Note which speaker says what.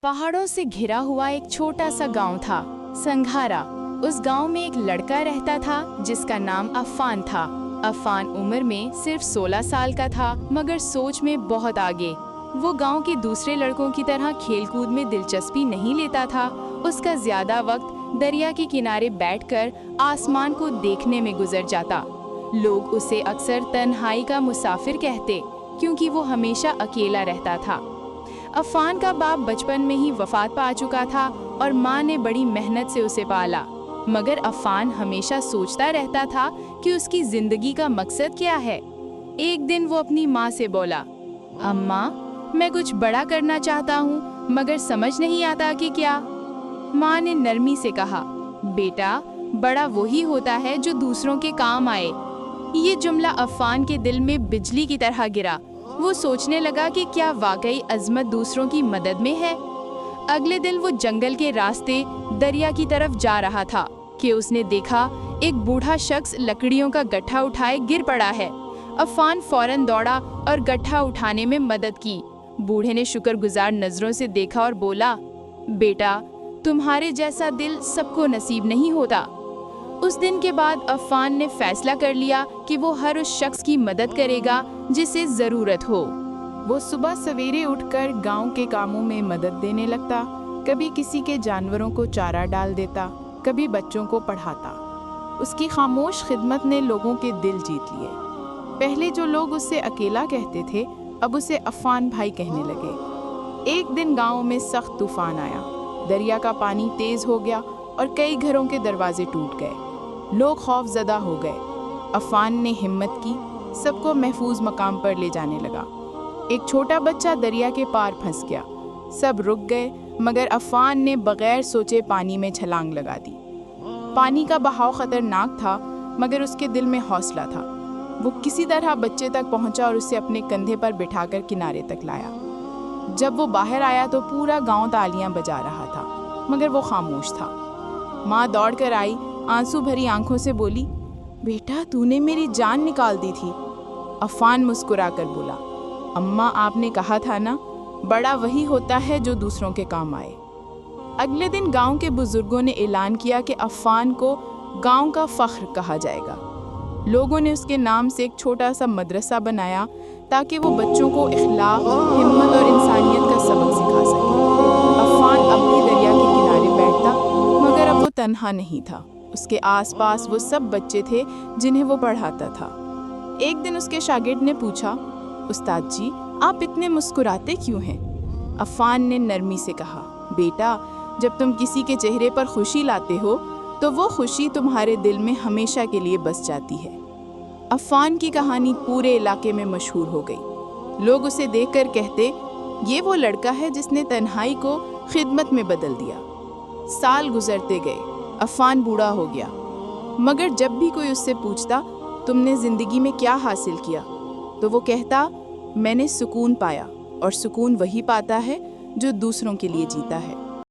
Speaker 1: पहाड़ों से घिरा हुआ एक छोटा सा गांव था, संघारा। उस गांव में एक लड़का रहता था जिसका नाम अफ़ान था। अफ़ान उम्र में सिर्फ 16 साल का था, मगर सोच में बहुत आगे। वो गांव के दूसरे लड़कों की तरह खेलकूद में दिलचस्पी नहीं लेता था। उसका ज्यादा वक्त दरिया के किनारे बैठकर आसमान को देखने में गुजर जाता। लोग उसे अक्सर तन्हाई का मुसाफिर कहते, क्योंकि वो हमेशा अकेला रहता था। अफ़ान का बाप बचपन में ही वफात पा चुका था और माँ ने बड़ी मेहनत से उसे पाला, मगर अफ़ान हमेशा सोचता रहता था कि उसकी जिंदगी का मकसद क्या है। एक दिन वो अपनी माँ से बोला, अम्मा, मैं कुछ बड़ा करना चाहता हूँ, मगर समझ नहीं आता कि क्या। माँ ने नरमी से कहा, बेटा, बड़ा वही होता है जो दूसरों के काम आए। ये जुमला अफ़ान के दिल में बिजली की तरह गिरा। वो सोचने लगा कि क्या वाकई अज़मत दूसरों की मदद में है। अगले दिन वो जंगल के रास्ते दरिया की तरफ जा रहा था कि उसने देखा एक बूढ़ा शख्स लकड़ियों का गट्ठा उठाए गिर पड़ा है। अफ़ान फौरन दौड़ा और गट्ठा उठाने में मदद की। बूढ़े ने शुक्रगुजार नज़रों से देखा और बोला, बेटा, तुम्हारे जैसा दिल सबको नसीब नहीं होता। उस दिन के बाद अफ़ान ने फैसला कर लिया कि वो हर उस शख्स की मदद करेगा जिसे ज़रूरत हो।
Speaker 2: वो सुबह सवेरे उठकर गांव के कामों में मदद देने लगता। कभी किसी के जानवरों को चारा डाल देता, कभी बच्चों को पढ़ाता। उसकी खामोश खिदमत ने लोगों के दिल जीत लिए। पहले जो लोग उससे अकेला कहते थे, अब उसे अफ़ान भाई कहने लगे। एक दिन गांव में सख्त तूफान आया। दरिया का पानी तेज हो गया और कई घरों के दरवाजे टूट गए। लोग खौफजदा हो गए। अफ़ान ने हिम्मत की, सबको महफूज मकाम पर ले जाने लगा। एक छोटा बच्चा दरिया के पार फंस गया। सब रुक गए, मगर अफ़ान ने बगैर सोचे पानी में छलांग लगा दी। पानी का बहाव खतरनाक था, मगर उसके दिल में हौसला था। वो किसी तरह बच्चे तक पहुंचा और उसे अपने कंधे पर बिठाकर किनारे तक लाया। जब वो बाहर आया तो पूरा गांव तालियां बजा रहा था, मगर वो खामोश था। माँ दौड़ कर आई, आंसू भरी आंखों से बोली, बेटा, तूने मेरी जान निकाल दी थी। अफ़ान मुस्कुरा कर बोला, अम्मा, आपने कहा था ना, बड़ा वही होता है जो दूसरों के काम आए। अगले दिन गांव के बुजुर्गों ने ऐलान किया कि अफ़ान को गांव का फ़ख्र कहा जाएगा। लोगों ने उसके नाम से एक छोटा सा मदरसा बनाया ताकि वो बच्चों को इखलाक, हिम्मत और इंसानियत का सबक सिखा सके। अफ़ान अब भी दरिया के किनारे बैठता, मगर अब वो तन्हा नहीं था। उसके आसपास वो सब बच्चे थे जिन्हें वो पढ़ाता था। एक दिन उसके शागिर्द ने पूछा, उस्ताद जी, आप इतने मुस्कुराते क्यों हैं? अफ़ान ने नरमी से कहा, बेटा, जब तुम किसी के चेहरे पर खुशी लाते हो तो वो खुशी तुम्हारे दिल में हमेशा के लिए बस जाती है। अफ़ान की कहानी पूरे इलाके में मशहूर हो गई। लोग उसे देखकर कहते, ये वो लड़का है जिसने तन्हाई को खिदमत में बदल दिया। साल गुजरते गए, अफ़ान बूढ़ा हो गया, मगर जब भी कोई उससे पूछता, तुमने ज़िंदगी में क्या हासिल किया, तो वो कहता, मैंने सुकून पाया, और सुकून वही पाता है जो दूसरों के लिए जीता है।